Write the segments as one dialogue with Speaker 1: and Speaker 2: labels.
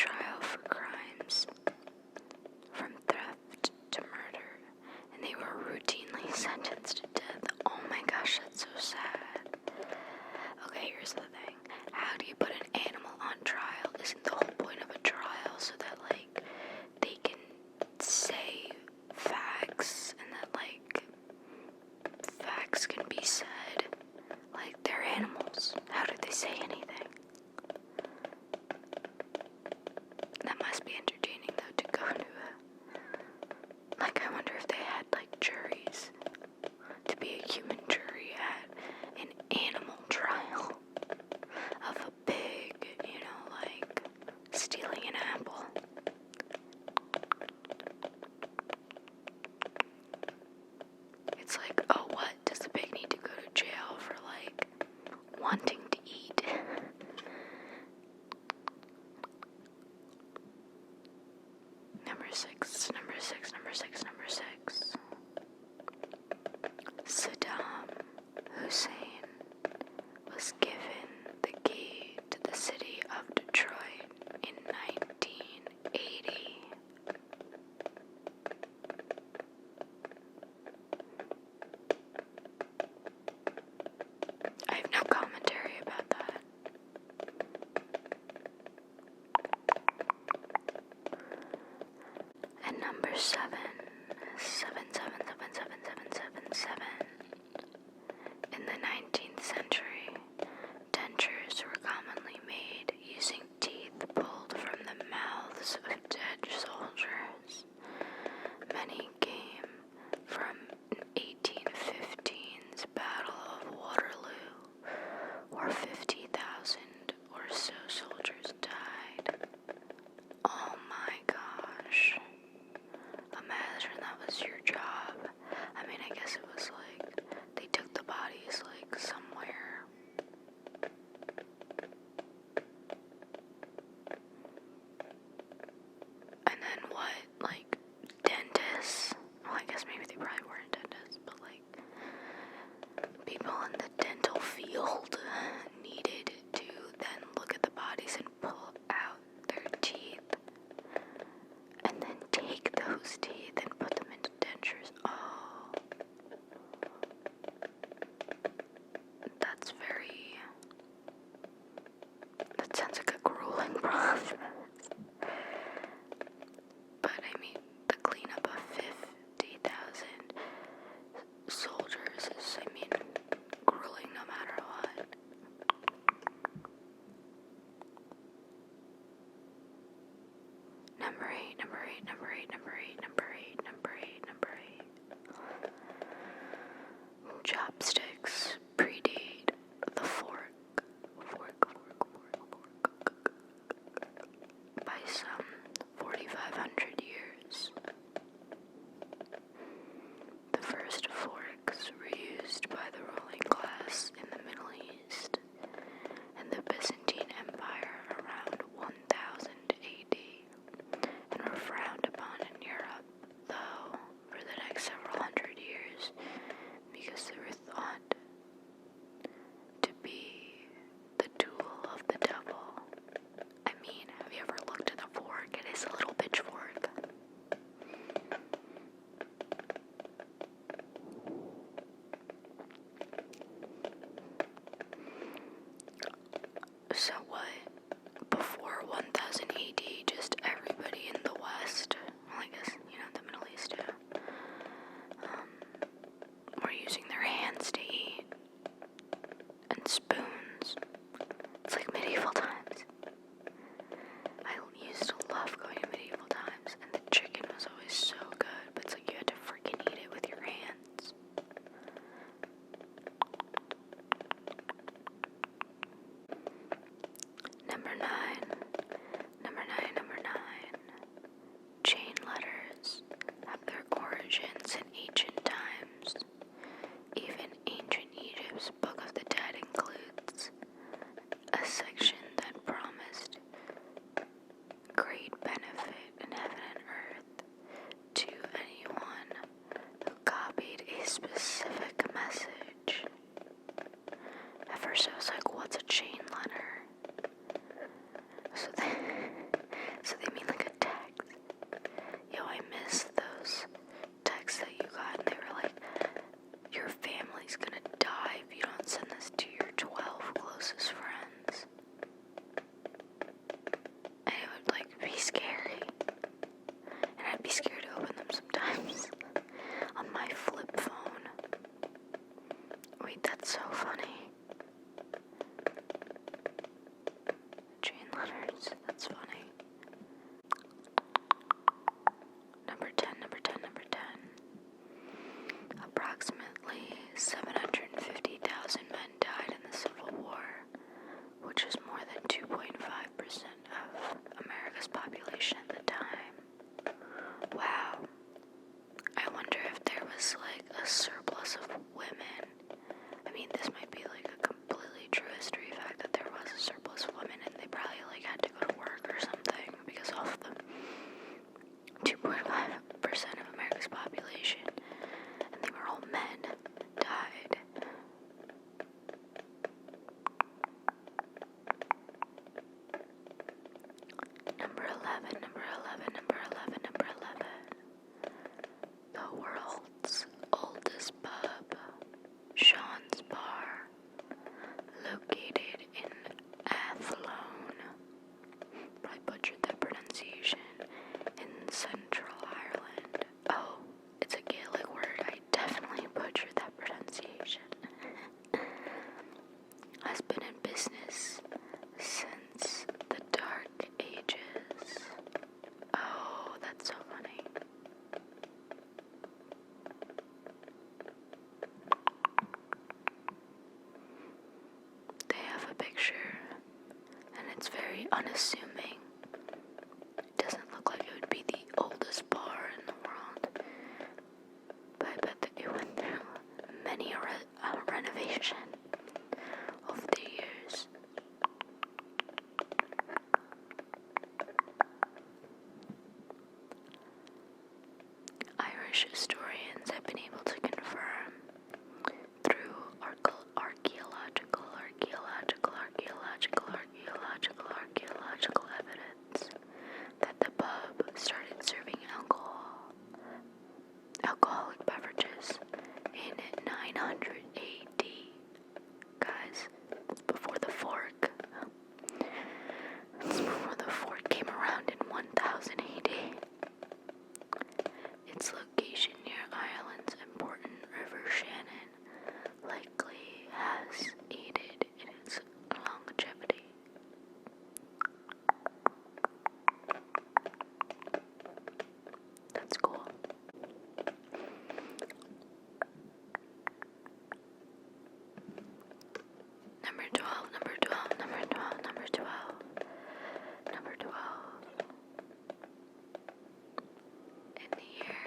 Speaker 1: trial for crimes from theft to murder, and they were routinely sentenced to death. Oh my gosh, that's so sad. Okay, here's the thing. How do you put an animal on trial? Isn't the whole point of a trial so that, like, they can say facts and that, like, facts can be said? Like, they're animals. How do they say anything? That must be entertaining, though, to go to a... Like, I wonder if they had, like, juries. To be a human jury at an animal trial of a pig, you know, like, stealing an apple. It's like, oh, what? Does the pig need to go to jail for, like, wanting to eat? Number six. Saddam Hussein was given the key to the city of Detroit in 1980. I have no commentary about that. And number 7. In the 19th century, dentures were commonly made using teeth pulled from the mouths of dead soldiers. Many came from 1815's Battle of Waterloo, where 50,000 or so soldiers died. Oh my gosh. Imagine that was your job. I mean, I guess it was like, they took the bodies like somewhere. And then what? Like, dentists? Well, I guess maybe they probably weren't dentists, but like, people in the dental field needed to then look at the bodies and pull out their teeth. And then take those teeth and put them into dentures. Oh. That sounds like a grueling process. But I mean, the cleanup of 50,000 soldiers is, I mean, grueling no matter what. Number 8. Chopsticks predate the fork by some 4,500 years. The first forks were used by the ruling class in the Middle East and the Byzantine Empire around 1000 AD, and were frowned upon in Europe, though, for the next several hundred years, because they were thought So they mean like a text. Yo, I miss those texts that you got, and they were like, your family's gonna die if you don't send this to your 12 closest friends. And it would like be scary. And I'd be scared to open them sometimes. On my flip phone. Wait, that's so funny. Chain letters, that's funny. Number 10. Approximately 750,000 men died in the Civil War, which is more than 2.5% of America's population at the time. Wow. I wonder if there was like a surplus of women. I mean, this might be like a completely true history fact that there was a surplus of women and they probably like had to go to work or something because all of them 2.5% of America's population, and they were all men, died. Number 11. The world's oldest pub, Sean's Bar, located in Athlone, probably butchered that pronunciation, in Central Ireland. Oh, it's a Gaelic word, I definitely butchered that pronunciation. Has been in business since the Dark Ages. Oh, that's so funny. They have a picture, and it's very unassuming. It doesn't look like it would be the oldest bar in the world, but I bet that it went through many a renovation over the years. Irish historians have been able to confirm through archaeological evidence that the pub started serving alcoholic beverages in 900 AD. Guys, it's before the fork. It's before the fork came around in 1000 AD. Its location near Ireland's important River Shannon likely has aided in its longevity. That's cool. Number 12. In the year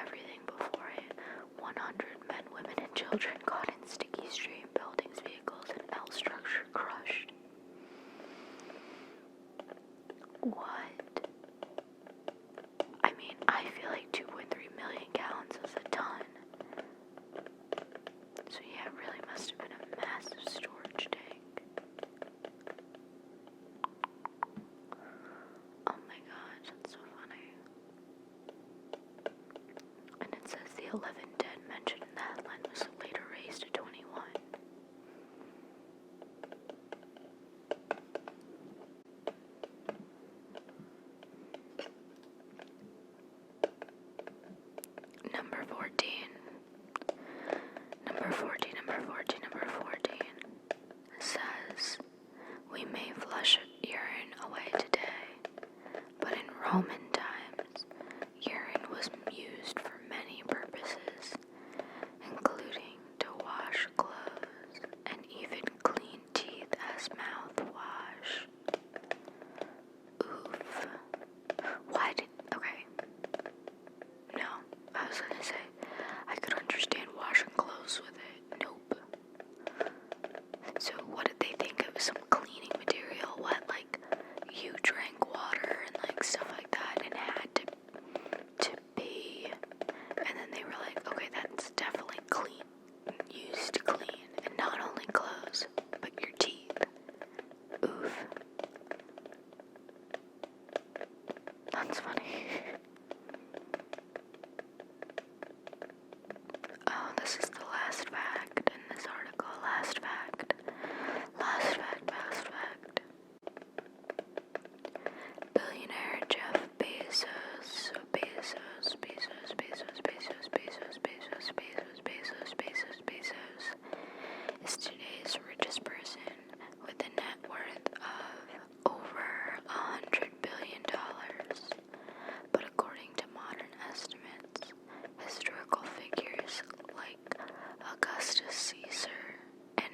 Speaker 1: everything before it. 100 men, women, and children caught in sticky stream, buildings, vehicles, and L structure crushed. What? I mean, I feel like 2.3 million gallons is a ton. So yeah, it really must have been a massive storage tank. Oh my gosh, that's so funny. And it says the 11 dead mentioned in the headline was later raised to 21. Number 14. Says, we may flush urine away today, but in Roman times, urine was used for many purposes, including to wash clothes and even clean teeth as mouthwash. Oof. Okay. No, I was gonna say, I could understand washing clothes with it. Nope. So what did they think? It was some cleaning material? What, like, you drank water and, like, stuff like that and had to pee, and then they were like, okay, that's definitely clean, used to clean, and not only clothes, but your teeth. Oof. That's funny. Oh, this is the last fact in this article. Last fact. Billionaire Jeff Bezos is today's richest person with a net worth of over $100 billion. But according to modern estimates, historical figures like Augustus Caesar and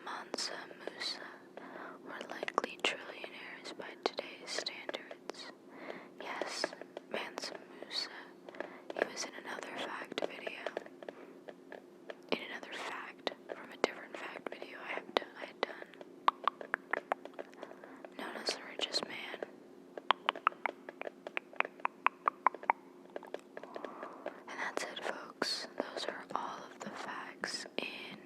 Speaker 1: Mansa Musa were likely trillionaires by today's standards. Yes, Mansa Musa. He was in another fact video. In another fact from a different fact video I had done. Known as the richest man. And that's it, folks. Those are all of the facts in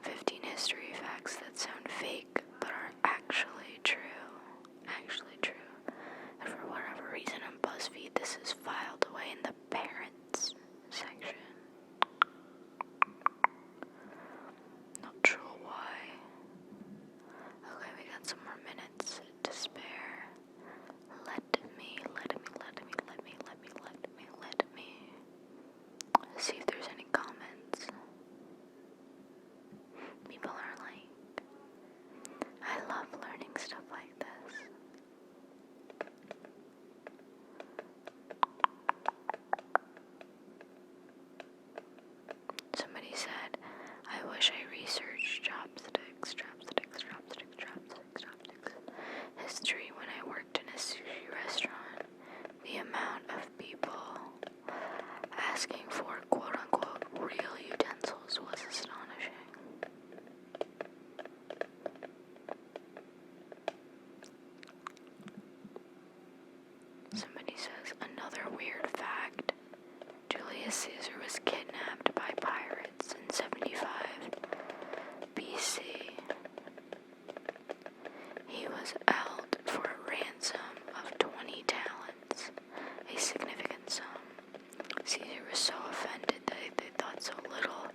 Speaker 1: 15 history facts that sound fake but are actually true. And for whatever reason on BuzzFeed, this is filed away in the parents section. Not sure why. Okay, we got some more minutes to spare. Let me see if there's any comments. People are like, I love learning stuff like this. Somebody said, I wish I researched chopsticks history when I worked in a sushi restaurant. The amount of people asking for quote-unquote real utensils was astonishing. Somebody says, another weird fact. Julius Caesar was kidnapped by pirates in 75 BC. He was held for a ransom of 20 talents, a significant sum. Caesar was so offended that they thought so little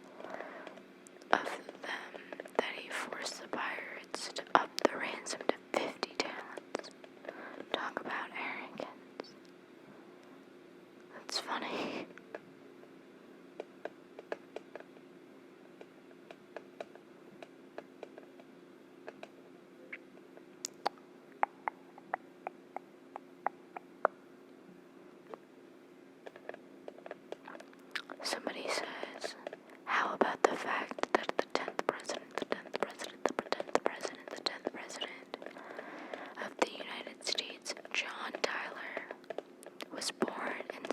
Speaker 1: of them that he forced the pirates to up the ransom to 50 talents. Talk about arrogance. That's funny. Somebody says, how about the fact that the 10th president of the United States, John Tyler, was born in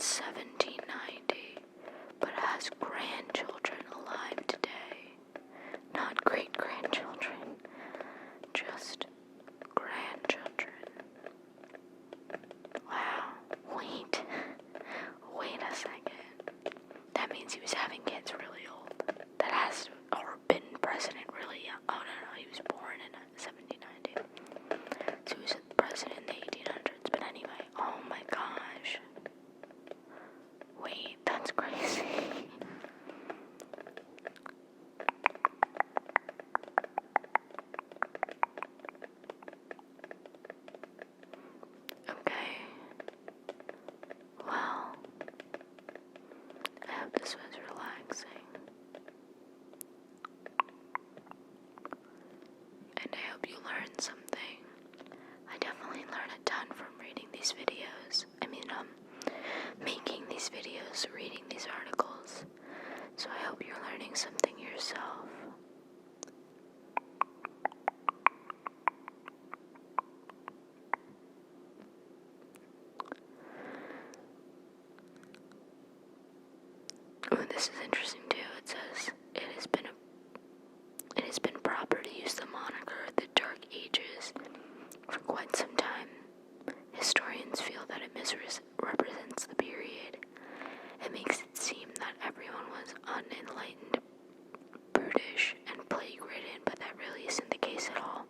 Speaker 1: this was relaxing. And I hope you learned something. I definitely learned a ton from reading these videos. Making these videos, reading these articles. So I hope you're learning something yourself. Oh, this is interesting too. It says it has been proper to use the moniker the Dark Ages for quite some time. Historians feel that it misrepresents the period. It makes it seem that everyone was unenlightened, brutish, and plague-ridden, but that really isn't the case at all.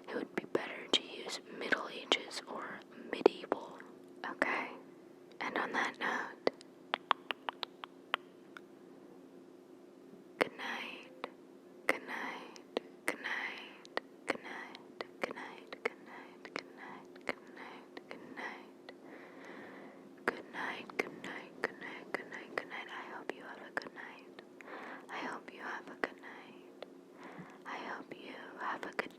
Speaker 1: It would be better to use Middle Ages or medieval. Okay, and on that note, good night, good night, good night, good night, good night, good night, good night, good night, good night, good night, good night, good night, good night, good night. I hope you have a good night. I hope you have a good night. I hope you have a good